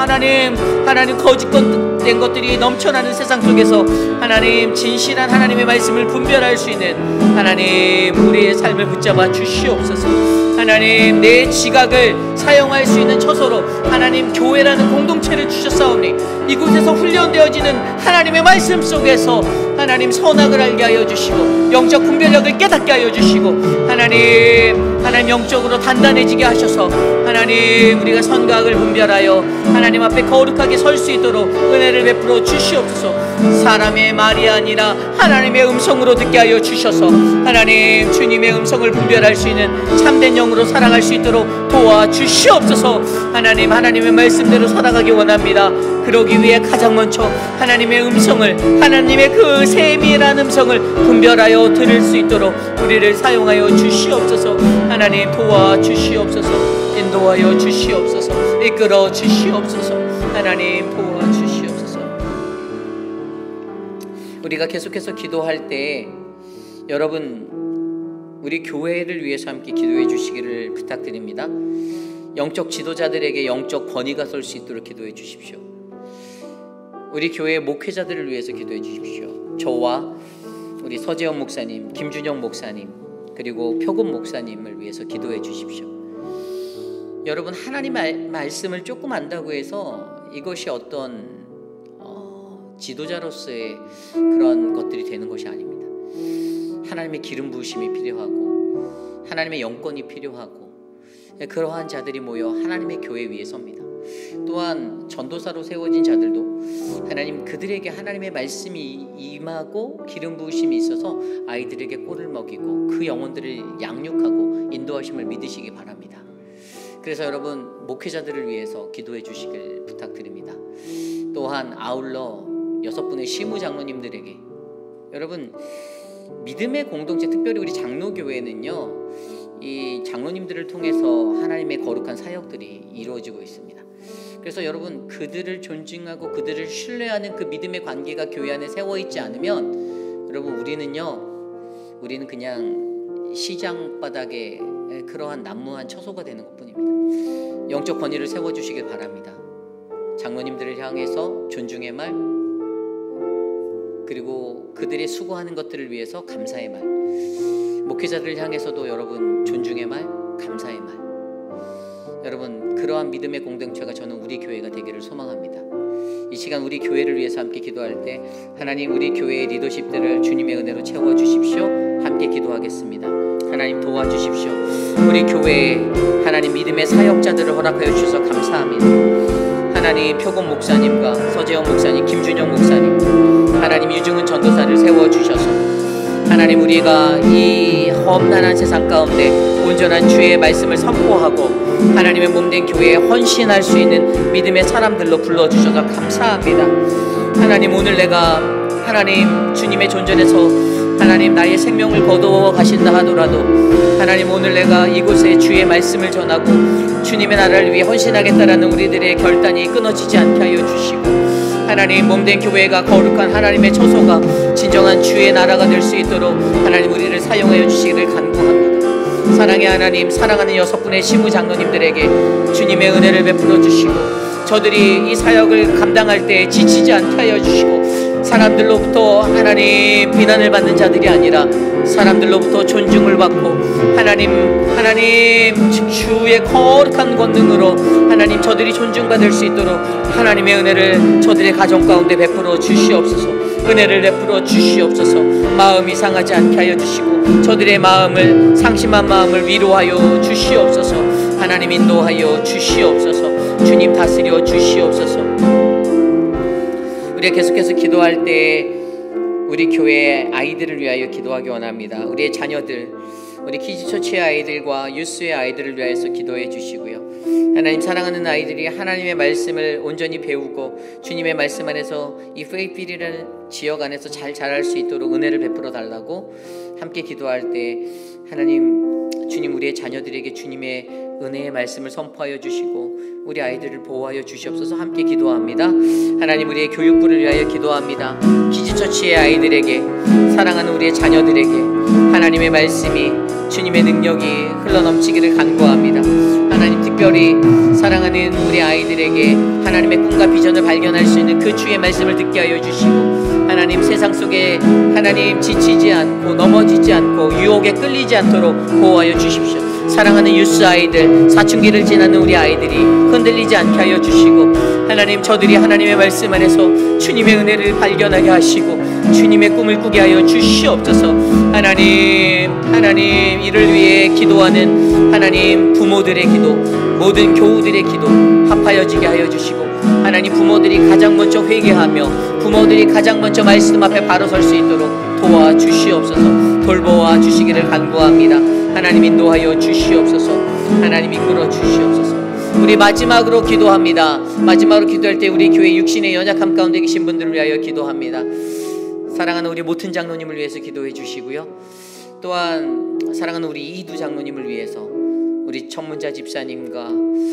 거짓된 것들이 넘쳐나는 세상 속에서 하나님 진실한 하나님의 말씀을 분별할 수 있는 하나님 우리의 삶을 붙잡아 주시옵소서. 하나님, 내 지각을 사용할 수 있는 처소로 하나님 교회라는 공동체를 주셨사오니 이곳에서 훈련되어지는 하나님의 말씀 속에서 하나님 선악을 알게 하여 주시고 영적 분별력을 깨닫게 하여 주시고 하나님 영적으로 단단해지게 하셔서 하나님 우리가 선과 악을 분별하여 하나님 앞에 거룩하게 설 수 있도록 은혜를 베풀어 주시옵소서. 사람의 말이 아니라 하나님의 음성으로 듣게 하여 주셔서 하나님 주님의 음성을 분별할 수 있는 참된 영으로 살아갈 수 있도록 도와주시옵소서. 하나님, 하나님의 말씀대로 살아가기 원합니다. 그러기 위해 가장 먼저 하나님의 음성을, 하나님의 그 세밀한 음성을 분별하여 들을 수 있도록 우리를 사용하여 주시옵소서. 하나님 도와주시옵소서. 인도하여 주시옵소서. 이끌어 주시옵소서. 하나님 도와주시옵소서. 우리가 계속해서 기도할 때 여러분, 우리 교회를 위해서 함께 기도해 주시기를 부탁드립니다. 영적 지도자들에게 영적 권위가 설 수 있도록 기도해 주십시오. 우리 교회 목회자들을 위해서 기도해 주십시오. 저와 우리 서재원 목사님, 김준영 목사님, 그리고 표금 목사님을 위해서 기도해 주십시오. 여러분, 하나님 말씀을 조금 안다고 해서 이것이 어떤 지도자로서의 그런 것들이 되는 것이 아닙니다. 하나님의 기름 부으심이 필요하고 하나님의 영권이 필요하고 그러한 자들이 모여 하나님의 교회 위에 섭니다. 또한 전도사로 세워진 자들도 하나님, 그들에게 하나님의 말씀이 임하고 기름 부으심이 있어서 아이들에게 꼴을 먹이고 그 영혼들을 양육하고 인도하심을 믿으시기 바랍니다. 그래서 여러분, 목회자들을 위해서 기도해 주시길 부탁드립니다. 또한 아울러 6분의 시무 장로님들에게, 여러분, 믿음의 공동체, 특별히 우리 장로교회는요, 이 장로님들을 통해서 하나님의 거룩한 사역들이 이루어지고 있습니다. 그래서 여러분, 그들을 존중하고 그들을 신뢰하는 그 믿음의 관계가 교회 안에 세워 있지 않으면 여러분, 우리는 그냥 시장 바닥에 그러한 난무한 처소가 되는 것뿐입니다. 영적 권위를 세워주시길 바랍니다. 장로님들을 향해서 존중의 말, 그리고 그들의 수고하는 것들을 위해서 감사의 말, 목회자들을 향해서도 여러분 존중의 말, 감사의 말. 여러분, 그러한 믿음의 공동체가 저는 우리 교회가 되기를 소망합니다. 이 시간 우리 교회를 위해서 함께 기도할 때 하나님, 우리 교회의 리더십들을 주님의 은혜로 채워주십시오. 함께 기도하겠습니다. 하나님 도와주십시오. 우리 교회에 하나님 믿음의 사역자들을 허락하여 주셔서 감사합니다. 하나님, 표금 목사님과 서재원 목사님, 김준영 목사님, 하나님 유중은 전도사를 세워주셔서 하나님, 우리가 이 험난한 세상 가운데 온전한 주의 말씀을 선포하고 하나님의 몸된 교회에 헌신할 수 있는 믿음의 사람들로 불러주셔서 감사합니다. 하나님, 오늘 내가 하나님 주님의 존전에서 하나님 나의 생명을 거두어 가신다 하더라도 하나님, 오늘 내가 이곳에 주의 말씀을 전하고 주님의 나라를 위해 헌신하겠다라는 우리들의 결단이 끊어지지 않게 하여 주시고 하나님, 몸된 교회가 거룩한 하나님의 처소가 진정한 주의 나라가 될 수 있도록 하나님 우리를 사용하여 주시기를 간구합니다. 사랑의 하나님, 사랑하는 6분의 시무 장로님들에게 주님의 은혜를 베풀어 주시고 저들이 이 사역을 감당할 때 지치지 않게 하여 주시고 사람들로부터 하나님 비난을 받는 자들이 아니라 사람들로부터 존중을 받고 하나님 주의 거룩한 권능으로 하나님 저들이 존중받을 수 있도록 하나님의 은혜를 저들의 가정 가운데 베풀어 주시옵소서. 은혜를 베풀어 주시옵소서. 마음이 상하지 않게 하여 주시고 저들의 마음을, 상심한 마음을 위로하여 주시옵소서. 하나님 인도하여 주시옵소서. 주님 다스려 주시옵소서. 우리가 계속해서 기도할 때 우리 교회의 아이들을 위하여 기도하기 원합니다. 우리의 자녀들, 우리 키즈처치의 아이들과 유스의 아이들을 위하여서 기도해 주시고요. 하나님, 사랑하는 아이들이 하나님의 말씀을 온전히 배우고 주님의 말씀 안에서 이 페이필이라는 지역 안에서 잘 자랄 수 있도록 은혜를 베풀어 달라고 함께 기도할 때 하나님, 주님 우리의 자녀들에게 주님의 은혜의 말씀을 선포하여 주시고 우리 아이들을 보호하여 주시옵소서. 함께 기도합니다. 하나님, 우리의 교육부를 위하여 기도합니다. 키즈처치의 아이들에게, 사랑하는 우리의 자녀들에게 하나님의 말씀이, 주님의 능력이 흘러넘치기를 간구합니다. 하나님, 특별히 사랑하는 우리 아이들에게 하나님의 꿈과 비전을 발견할 수 있는 그 주의 말씀을 듣게 하여 주시고 하나님, 세상 속에 하나님 지치지 않고 넘어지지 않고 유혹에 끌리지 않도록 보호하여 주십시오. 사랑하는 유스 아이들, 사춘기를 지나는 우리 아이들이 흔들리지 않게 하여 주시고 하나님, 저들이 하나님의 말씀 안에서 주님의 은혜를 발견하게 하시고 주님의 꿈을 꾸게 하여 주시옵소서. 하나님 이를 위해 기도하는 하나님 부모들의 기도, 모든 교우들의 기도 합하여지게 하여 주시고 하나님, 부모들이 가장 먼저 회개하며 부모들이 가장 먼저 말씀 앞에 바로 설 수 있도록 도와주시옵소서. 돌보아 주시기를 간구합니다. 하나님 인도하여 주시옵소서. 하나님 이끌어 주시옵소서. 우리 마지막으로 기도합니다. 마지막으로 기도할 때 우리 교회 육신의 연약함 가운데 계신 분들을 위하여 기도합니다. 사랑하는 우리 모튼 장로님을 위해서 기도해 주시고요. 또한 사랑하는 우리 이두 장로님을 위해서 우리 천문자 집사님과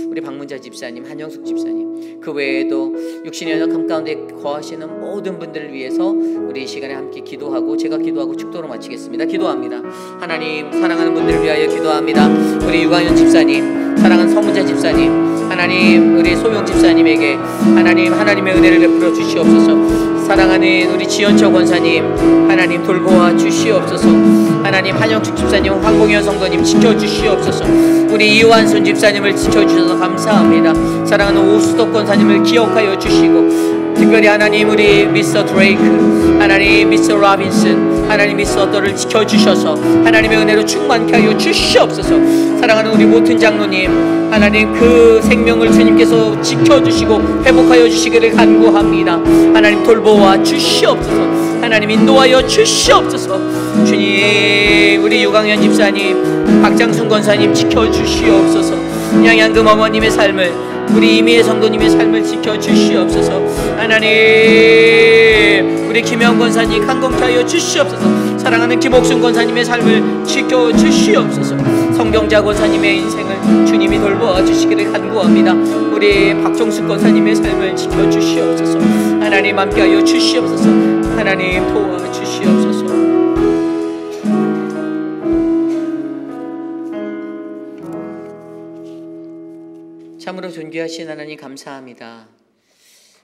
우리 박문자 집사님, 한영숙 집사님, 그 외에도 육신의 연약함 가운데 거하시는 모든 분들을 위해서 우리 이 시간에 함께 기도하고 제가 기도하고 축도로 마치겠습니다. 기도합니다. 하나님, 사랑하는 분들을 위하여 기도합니다. 우리 유광현 집사님, 사랑하는 서문자 집사님, 하나님 우리 소명 집사님에게 하나님 하나님의 은혜를 베풀어 주시옵소서. 사랑하는 우리 지연철 권사님, 하나님 돌보아 주시옵소서. 하나님 한영숙 집사님, 황봉현 성도님 지켜주시옵소서. 우리 이완순 집사님을 지켜주셔서 감사합니다. 사랑하는 오수덕 권사님을 기억하여 주시고, 특별히 하나님 우리 미스터 드레이크, 하나님 미스터 로빈슨, 하나님 미스터 어더를 지켜주셔서 하나님의 은혜로 충만케 하여 주시옵소서. 사랑하는 우리 모튼 장로님, 하나님 그 생명을 주님께서 지켜주시고 회복하여 주시기를 간구합니다. 하나님 돌보아 주시옵소서. 하나님 인도하여 주시옵소서. 주님, 우리 유광현 집사님, 박장순 권사님 지켜주시옵소서. 양양금 어머님의 삶을, 우리 이미애 성도님의 삶을 지켜주시옵소서. 하나님 우리 김영 권사님 강건케 하여 주시옵소서. 사랑하는 김옥순 권사님의 삶을 지켜주시옵소서. 성경자 권사님의 인생을 주님이 돌보아 주시기를 간구합니다. 우리 박종숙 권사님의 삶을 지켜주시옵소서. 하나님 함께하여 주시옵소서. 하나님 도와주시옵소서. 참으로 존귀하신 하나님 감사합니다.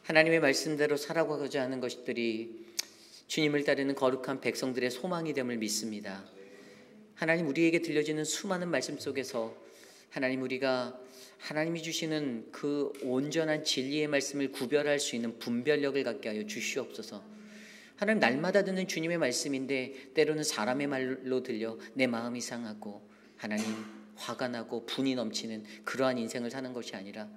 하나님의 말씀대로 살아가고자 하는 것들이 주님을 따르는 거룩한 백성들의 소망이 됨을 믿습니다. 하나님, 우리에게 들려지는 수많은 말씀 속에서 하나님, 우리가 하나님이 주시는 그 온전한 진리의 말씀을 구별할 수 있는 분별력을 갖게 하여 주시옵소서. 하나님, 날마다 듣는 주님의 말씀인데 때로는 사람의 말로 들려 내 마음이 상하고 하나님 화가 나고 분이 넘치는 그러한 인생을 사는 것이 아니라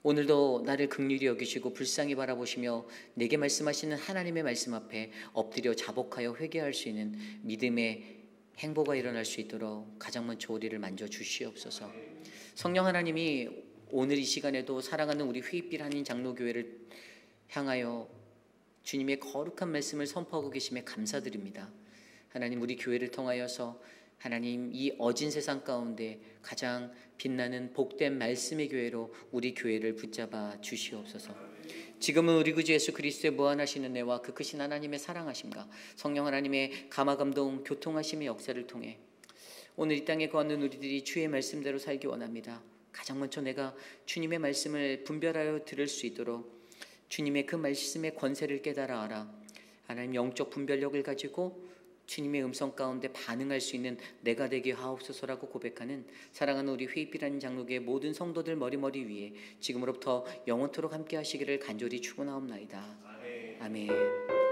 오늘도 나를 긍휼히 여기시고 불쌍히 바라보시며 내게 말씀하시는 하나님의 말씀 앞에 엎드려 자복하여 회개할 수 있는 믿음의 행보가 일어날 수 있도록 가장 먼저 우리를 만져주시옵소서. 성령 하나님이 오늘 이 시간에도 사랑하는 우리 휘빛 한인 장로교회를 향하여 주님의 거룩한 말씀을 선포하고 계심에 감사드립니다. 하나님, 우리 교회를 통하여서 하나님 이 어진 세상 가운데 가장 빛나는 복된 말씀의 교회로 우리 교회를 붙잡아 주시옵소서. 지금은 우리 구주 예수 그리스도의 무한하신 은혜와 그 크신 하나님의 사랑하심과 성령 하나님의 감화감동 교통하심의 역사를 통해 오늘 이 땅에 거하는 우리들이 주의 말씀대로 살기 원합니다. 가장 먼저 내가 주님의 말씀을 분별하여 들을 수 있도록 주님의 그 말씀의 권세를 깨달아 알아 하나님 영적 분별력을 가지고 주님의 음성 가운데 반응할 수 있는 내가 되게 하옵소서라고 고백하는 사랑하는 우리 휘빛한 장로교의 모든 성도들 머리 위에 지금으로부터 영원토록 함께 하시기를 간절히 축원하옵나이다. 아멘.